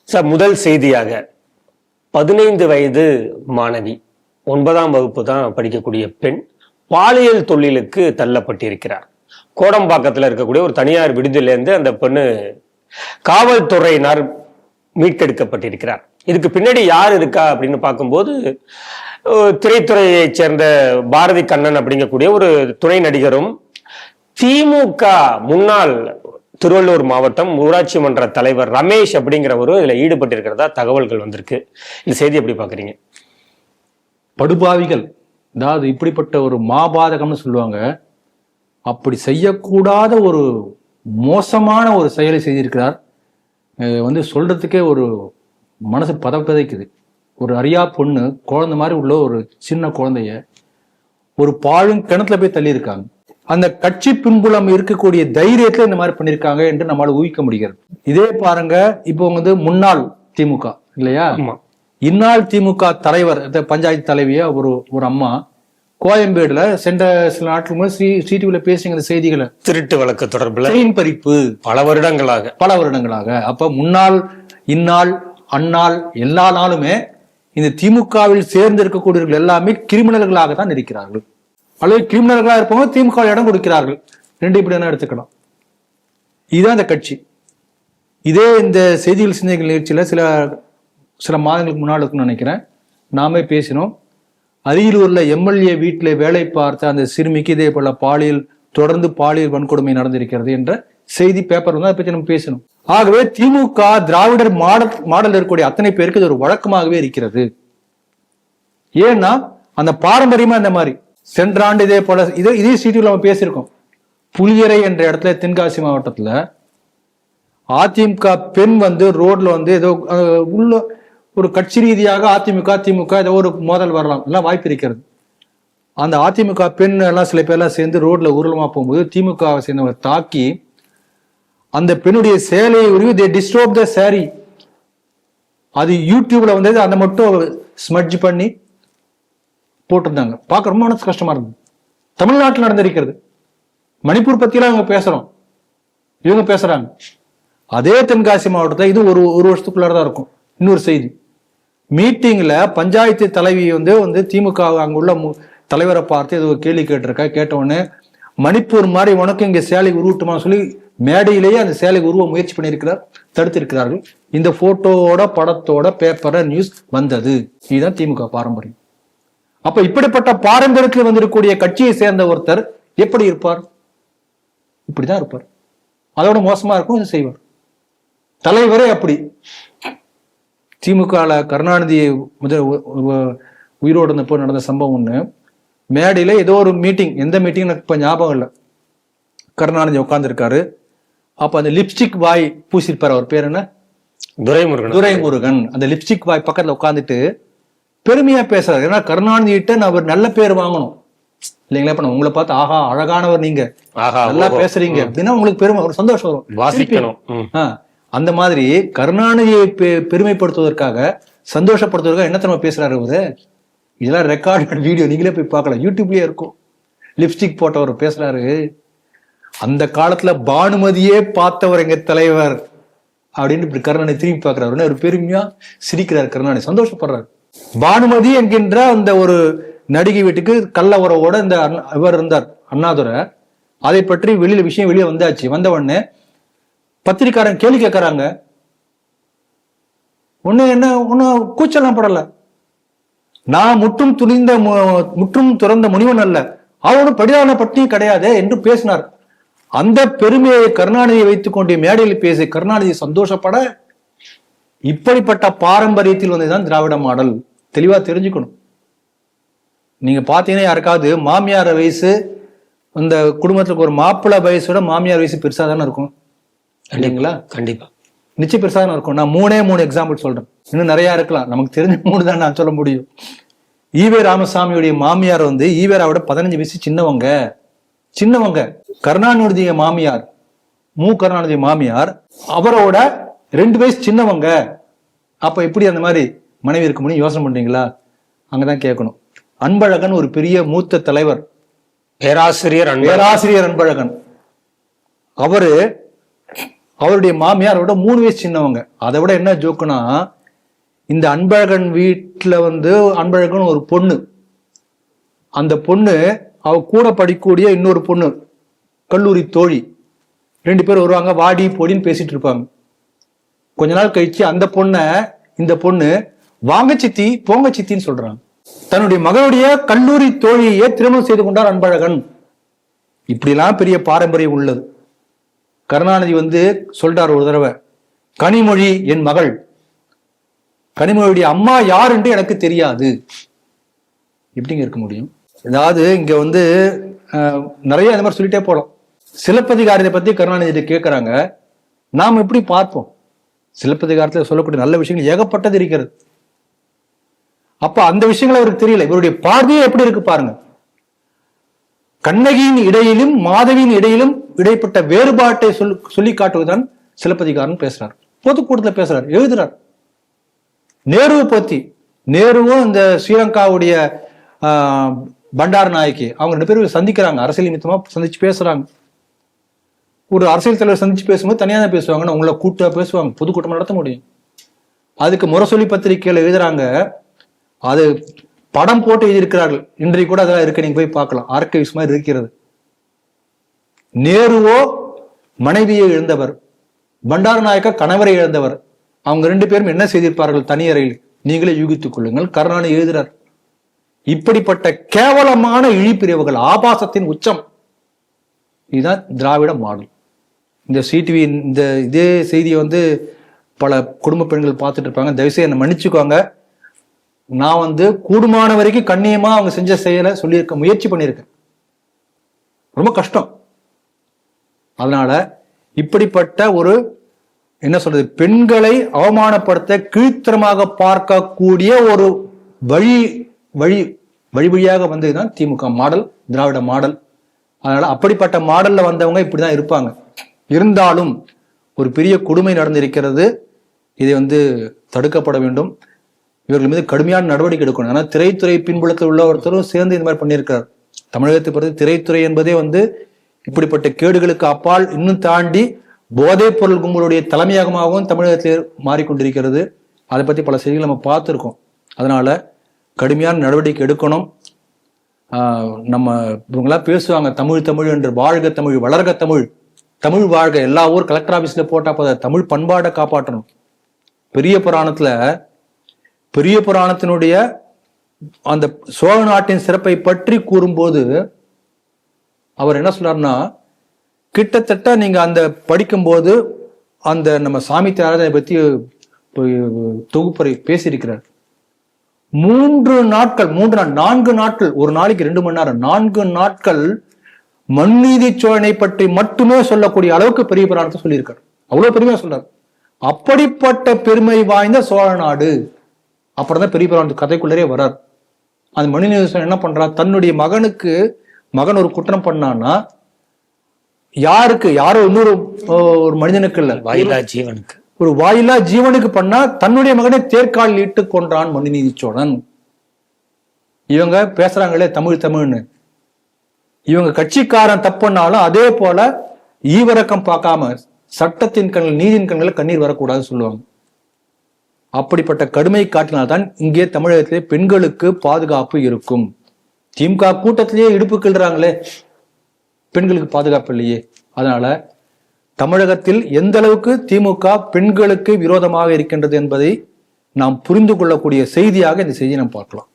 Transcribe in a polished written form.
Sir, முதல் செய்தியாக 15 வயது மாணவி, 9ஆம் வகுப்பு தான் படிக்கக்கூடிய பெண் பாலியல் தொழிலுக்கு தள்ளப்பட்டிருக்கிறார். கோடம்பாக்கத்தில் இருக்கக்கூடிய ஒரு தனியார் விடுதியிலிருந்து அந்த பெண்ணு காவல்துறையினர் மீட்டெடுக்கப்பட்டிருக்கிறார். இதுக்கு பின்னாடி யார் இருக்கா அப்படின்னு பார்க்கும்போது, திரைத்துறையைச் சேர்ந்த பாரதி கண்ணன் அப்படிங்கக்கூடிய ஒரு துணை நடிகரும், திமுக முன்னாள் திருவள்ளூர் மாவட்டம் ஊராட்சி மன்ற தலைவர் ரமேஷ் அப்படிங்கிறவரும் இதுல ஈடுபட்டிருக்கிறதா தகவல்கள் வந்திருக்கு. இந்த செய்தி எப்படி பாக்குறீங்க? படுபாவிகள், அதாவது இப்படிப்பட்ட ஒரு மாபாதகம்னு சொல்லுவாங்க, அப்படி செய்யக்கூடாத ஒரு மோசமான ஒரு செயலை செய்திருக்கிறார். சொல்றதுக்கே ஒரு மனசு பதப்பதைக்குது. ஒரு அறியா பொண்ணு, குழந்தை மாதிரி உள்ள ஒரு சின்ன குழந்தைய ஒரு பாழும் கிணத்துல போய் தள்ளி இருக்காங்க. அந்த கட்சி பின்புலம் இருக்கக்கூடிய தைரியத்துல இந்த மாதிரி பண்ணிருக்காங்க என்று நம்மளால ஊகிக்க முடிகிறது. இதே பாருங்க, இப்போ முன்னாள் திமுக இல்லையா, இந்நாள் திமுக தலைவர், பஞ்சாயத்து தலைவியா ஒரு அம்மா கோயம்பேடுல சென்ற சில நாட்களுக்கு முன்னாடி சிடிவில பேசுங்க இந்த செய்திகளை, திருட்டு வழக்கு தொடர்புல செயின் பறிப்பு பல வருடங்களாக. அப்ப முன்னாள், இந்நாள், அந்நாள் எல்லா நாளுமே இந்த திமுகவில் சேர்ந்து இருக்கக்கூடியவர்கள் எல்லாமே கிரிமினல்களாக தான் இருக்கிறார்கள், அல்லது கிரிமினல்களா இருப்பவங்க திமுக இடம் கொடுக்கிறார்கள். ரெண்டு இப்படி என்ன எடுத்துக்கலாம். இதுதான் இந்த கட்சி. இதே இந்த செய்திகள் சிந்தனைகள் நிகழ்ச்சியில சில மாதங்களுக்கு முன்னாடி இருக்குன்னு நினைக்கிறேன், நாமே பேசினோம். அரியலூர்ல எம்எல்ஏ வீட்டுல வேலை பார்த்த அந்த சிறுமிக்கு இதே போல தொடர்ந்து பாலியல் வன்கொடுமை நடந்திருக்கிறது என்ற செய்தி பேப்பர் அதை பற்றி நம்ம பேசணும். ஆகவே திமுக திராவிடர் மாடல் இருக்கக்கூடிய அத்தனை பேருக்கு இது ஒரு வழக்கமாகவே இருக்கிறது. ஏன்னா அந்த பாரம்பரியமா இந்த மாதிரி சென்ற ஆண்டு இதே போல இதே சீட்டில் நம்ம பேசியிருக்கோம். புளியரை என்ற இடத்துல தென்காசி மாவட்டத்துல அதிமுக பெண் ரோட்ல ஏதோ உள்ள ஒரு கட்சி ரீதியாக திமுக ஏதோ ஒரு மோதல் வரலாம், எல்லாம் வாய்ப்பு இருக்கிறது. அந்த அதிமுக பெண் எல்லாம் சில பேர்லாம் சேர்ந்து ரோட்ல ஊர்வலமா போகும்போது திமுகவை சேர்ந்தவங்க தாக்கி அந்த பெண்ணுடைய சேலையை உருவி they disturb the saree. அது யூடியூப்ல அதை மட்டும் ஸ்மட்ஜ் பண்ணி போட்டிருந்தாங்க. பார்க்க ரொம்ப மனசு கஷ்டமா இருந்தது. தமிழ்நாட்டில் நடந்திருக்கிறது. மணிப்பூர் பத்தியெல்லாம் இவங்க பேசுறாங்க. அதே தென்காசி மாவட்டத்தில் இது ஒரு வருஷத்துக்குள்ளாரதான் இருக்கும். இன்னொரு செய்தி, மீட்டிங்ல பஞ்சாயத்து தலைவி திமுக அங்குள்ள தலைவரை பார்த்து ஏதோ கேள்வி கேட்ட உடனே மணிப்பூர் மாதிரி உனக்கு இங்க சேலை உருவட்டுமான்னு சொல்லி மேடையிலேயே அந்த சேலை உருவ முயற்சி பண்ணியிருக்கிறார், தடுத்திருக்கிறார்கள். இந்த போட்டோட படத்தோட பேப்பர் நியூஸ் வந்தது. இதுதான் திமுக பாரம்பரியம். அப்ப இப்படிப்பட்ட பாரம்பரியத்தில் வந்திருக்கக்கூடிய கட்சியை சேர்ந்த ஒருத்தர் எப்படி இருப்பார்? இப்படிதான் இருப்பார். அதோட மோசமா இருக்கும் இது செய்வார். தலைவரே அப்படி. திமுக கருணாநிதி உயிரோடு இருந்தப்போ நடந்த சம்பவம் ஒண்ணு, மேடையில ஏதோ ஒரு மீட்டிங், எந்த மீட்டிங் எனக்கு இப்ப ஞாபகம் இல்லை, கருணாநிதி உட்கார்ந்துருக்காரு. அப்ப அந்த லிப்ஸ்டிக் வாய் பூசிருப்பாரு, அவர் பேர் என்ன, துரைமுருகன். அந்த லிப்ஸ்டிக் வாய் பக்கத்துல உட்காந்துட்டு பெருமையா பேசுறாரு. ஏன்னா கருணாநிதி கிட்ட நான் ஒரு நல்ல பேர் வாங்கணும் இல்லைங்களா. இப்ப உங்களை பார்த்து ஆஹா அழகானவர், நீங்க நல்லா பேசுறீங்க அப்படின்னா உங்களுக்கு பெருமை, ஒரு சந்தோஷம் வரும், வாசிக்கணும். அந்த மாதிரி கருணாநிதியை பெருமைப்படுத்துவதற்காக, சந்தோஷப்படுத்துவதற்காக என்ன தெரியுமா பேசுறாரு அவரு? இதெல்லாம் ரெக்கார்ட் வீடியோ, நீங்களே போய் பார்க்கலாம், யூடியூப்லயே இருக்கும். லிப்ஸ்டிக் போட்டவர் பேசுறாரு, அந்த காலத்துல பானுமதியே பார்த்தவர் எங்க தலைவர் அப்படின்னு இப்படி கருணாநிதி திரும்பி பார்க்கிறாரு. ஒரு பெருமையா சிரிக்கிறார் கருணாநிதி, சந்தோஷப்படுறாரு. பானுமதி என்கின்ற அந்த ஒரு நடிகை வீட்டுக்கு கள்ள உறவோட இந்த இவர் இருந்தார் அண்ணாதுரை. அதை பற்றி விஷயம் வெளியே வந்தாச்சு. வந்த உடனே பத்திரிக்காரன் கேள்வி கேட்கறாங்க. ஒன்னும் கூச்சலாம் படல. நான் முற்றும் துறந்த முனிவன் அல்ல, அவனும் படிதான பட்டியும் கிடையாது என்று பேசினார். அந்த பெருமையை கருணாநிதியை வைத்துக் கொண்டு மேடையில் பேசி கருணாநிதி சந்தோஷப்பட, இப்படிப்பட்ட பாரம்பரியத்தில் வந்துதான் திராவிட மாடல். தெளிவா தெரிஞ்சுக்கணும். நீங்க பாத்தீங்கன்னா யாருக்காவது மாமியார் வயசு, இந்த குடும்பத்துக்கு ஒரு மாப்பிள்ளை வயசோட மாமியார் வயசு பெருசா தானே இருக்கும் இல்லைங்களா? கண்டிப்பா நிச்சயம் பெருசா தானே இருக்கும். நான் 3 எக்ஸாம்பிள் சொல்றேன், இன்னும் நிறைய இருக்கலாம், நமக்கு தெரிஞ்ச 3 தான் நான் சொல்ல முடியும். ஈவே ராமசாமியுடைய மாமியார் ஈவேராவோட 15 வயசு சின்னவங்க. கருணாநிதிய மாமியார், கருணாநிதி மாமியார் அவரோட 2 வயசு சின்னவங்க. அப்ப எப்படி அந்த மாதிரி மனைவி இருக்க முடியும்? யோசனை பண்றீங்களா? அங்கதான் கேட்கணும். அன்பழகன் ஒரு பெரிய மூத்த தலைவர், பேராசிரியர் அன்பழகன். அவரு அவருடைய மாமியார் அவரோட 3 வயசு சின்னவங்க. அதை விட என்ன ஜோக்குனா, இந்த அன்பழகன் வீட்டுல வந்து அன்பழகன் ஒரு பொண்ணு, அந்த பொண்ணு அவ கூட படிக்கக்கூடிய இன்னொரு பொண்ணு கல்லூரி தோழி, 2 பேர் வருவாங்க, வாடி போடின்னு பேசிட்டு இருப்பாங்க. கொஞ்ச நாள் கழிச்சு அந்த பொண்ணை இந்த பொண்ணு வாங்க சித்தி போங்க சித்தின்னு சொல்றாங்க. தன்னுடைய மகனுடைய கல்லூரி தோழியை திருமணம் செய்து கொண்டார் அன்பழகன். இப்படிலாம் பெரிய பாரம்பரியம் உள்ளது. கருணாநிதி வந்து சொல்றார் ஒரு தடவை, கனிமொழி என் மகள், கனிமொழியுடைய அம்மா யார் என்று எனக்கு தெரியாது. எப்படிங்க இருக்க முடியும்? அதாவது இங்க வந்து நிறைய இந்த மாதிரி சொல்லிட்டே போலாம். சிலப்பதிகாரத்தை பத்தி கருணாநிதி கேட்கிறாங்க, நாம் எப்படி பார்ப்போம்? சிலப்பதிகாரத்தில் சொல்லக்கூடிய நல்ல விஷயங்கள் ஏகப்பட்டது இருக்கிறது. அப்ப அந்த விஷயங்கள் அவருக்கு தெரியல. இவருடைய பார்வையே எப்படி இருக்கு பாருங்க. கண்ணகியின் இடையிலும் மாதவியின் இடையிலும் இடைப்பட்ட வேறுபாட்டை சொல்லி காட்டுவதுதான் சிலப்பதிகாரம் பேசுறார். பொதுக்கூட்டத்தில் பேசுறார், எழுதுறார். நேருவை பத்தி, நேருவும் இந்த ஸ்ரீலங்காவுடைய பண்டார நாயக்கி அவங்க 2 பேரும் சந்திக்கிறாங்க, அரசியல் நிமித்தமா சந்திச்சு பேசுறாங்க. ஒரு அரசியல் தலைவர் சந்திச்சு பேசும்போது தனியாக தான் பேசுவாங்க, உங்களை கூட்டா பேசுவாங்க, பொதுக்கூட்டம் நடத்த முடியும். அதுக்கு முரசொலி பத்திரிகையில எழுதுறாங்க, அது படம் போட்டு எழுதியிருக்கிறார்கள். இன்றைக்கு கூட அதெல்லாம் இருக்கு, நீங்க போய் பார்க்கலாம், ஆர்கைவ்ஸ் மாதிரி இருக்கிறது. நேருவோ மனைவியை இழந்தவர், பண்டார நாயக்கா கணவரை இழந்தவர். அவங்க 2 பேரும் என்ன செய்திருப்பார்கள் தனியறையில் நீங்களே யூகித்துக் கொள்ளுங்கள். கருணாநிதி எழுதுறார். இப்படிப்பட்ட கேவலமான இழிப்பிரிவுகள், ஆபாசத்தின் உச்சம். இதுதான் திராவிட மாடல். இந்த சிடிவி இந்த இதே செய்தியை வந்து பல குடும்ப பெண்கள் பார்த்துட்டு இருப்பாங்க. தயவுசெய்து என்னை மன்னிச்சுக்கோங்க. நான் வந்து கூடுமான வரைக்கும் கண்ணியமா அவங்க செஞ்ச செயலை சொல்லியிருக்க முயற்சி பண்ணியிருக்கேன். ரொம்ப கஷ்டம். அதனால இப்படிப்பட்ட ஒரு என்ன சொல்றது, பெண்களை அவமானப்படுத்த கீழ்த்தரமாக பார்க்கக்கூடிய ஒரு வழியாக வந்ததுதான் திமுக மாடல், திராவிட மாடல். அதனால அப்படிப்பட்ட மாடல்ல வந்தவங்க இப்படிதான் இருப்பாங்க. இருந்தாலும் ஒரு பெரிய கொடுமை நடந்திருக்கிறது. இதை வந்து தடுக்கப்பட வேண்டும். இவர்கள் மீது கடுமையான நடவடிக்கை எடுக்கணும். ஆனா திரைத்துறை பின்புலத்தில் உள்ள ஒருத்தரும் சேர்ந்து இந்த மாதிரி பண்ணியிருக்கிறார். தமிழகத்தை பொறுத்து திரைத்துறை என்பதே வந்து இப்படிப்பட்ட கேடுகளுக்கு அப்பால் இன்னும் தாண்டி போதைப் பொருள் கும்பலுடைய தலைமையகமாகவும் தமிழகத்தில் மாறிக்கொண்டிருக்கிறது. அதை பத்தி பல செய்திகள் நம்ம பார்த்துருக்கோம். அதனால கடுமையான நடவடிக்கை எடுக்கணும். நம்ம இவங்களாம் பேசுவாங்க தமிழ் தமிழ் என்று, வாழ்க தமிழ், வளர்க தமிழ், தமிழ் வாழ்க. எல்லா ஊர் கலெக்டர் ஆபீஸ்ல போட்டா போத, தமிழ் பண்பாடை காப்பாற்றணும். பெரிய புராணத்தினுடைய அந்த சோழ நாட்டின் சிறப்பை பற்றி கூறும்போது அவர் என்ன சொல்றாருன்னா, கிட்டத்தட்ட நீங்க அந்த படிக்கும்போது அந்த நம்ம சாமி ஆராதனை பத்தி தொகுப்பறை பேசியிருக்கிறார். 4 நாட்கள், ஒரு நாளைக்கு 2 மணி நேரம், 4 நாட்கள் மன்நீதி சோழனை பற்றி மட்டுமே சொல்லக்கூடிய அளவுக்கு பெரிய புராணத்தை சொல்லியிருக்காரு. அவ்வளவு பெருமையா சொல்றாரு. அப்படிப்பட்ட பெருமை வாய்ந்த சோழ நாடு. அப்புறம் தான் பெரிய புராணத்து கதைக்குள்ளரே வர்றார். அந்த மனுநீதி சோழன் என்ன பண்றா, தன்னுடைய மகன் ஒரு குற்றம் பண்ணான்னா, யாரோ இன்னொரு ஒரு மனிதனுக்கு இல்ல, வாயிலா ஜீவனுக்கு, ஒரு வாயிலா ஜீவனுக்கு பண்ணா தன்னுடைய மகனை தேர்காலில் இட்டு கொன்றான் மனுநீதி சோழன். இவங்க பேசுறாங்களே தமிழ்னு, இவங்க கட்சிக்காரன் தப்புனாலும் அதே போல ஈவரக்கம் பார்க்காம சட்டத்தின் கண்கள், நீதியின் கண்களை கண்ணீர் வரக்கூடாதுன்னு சொல்லுவாங்க. அப்படிப்பட்ட கடுமை காட்டினால்தான் இங்கே தமிழகத்திலே பெண்களுக்கு பாதுகாப்பு இருக்கும். திமுக கூட்டத்திலேயே இடுப்பு கிள்றாங்களே, பெண்களுக்கு பாதுகாப்பு இல்லையே. அதனால தமிழகத்தில் எந்த அளவுக்கு திமுக பெண்களுக்கு விரோதமாக இருக்கின்றது என்பதை நாம் புரிந்து கொள்ளக்கூடிய செய்தியாக இந்த செய்தியை நாம் பார்க்கலாம்.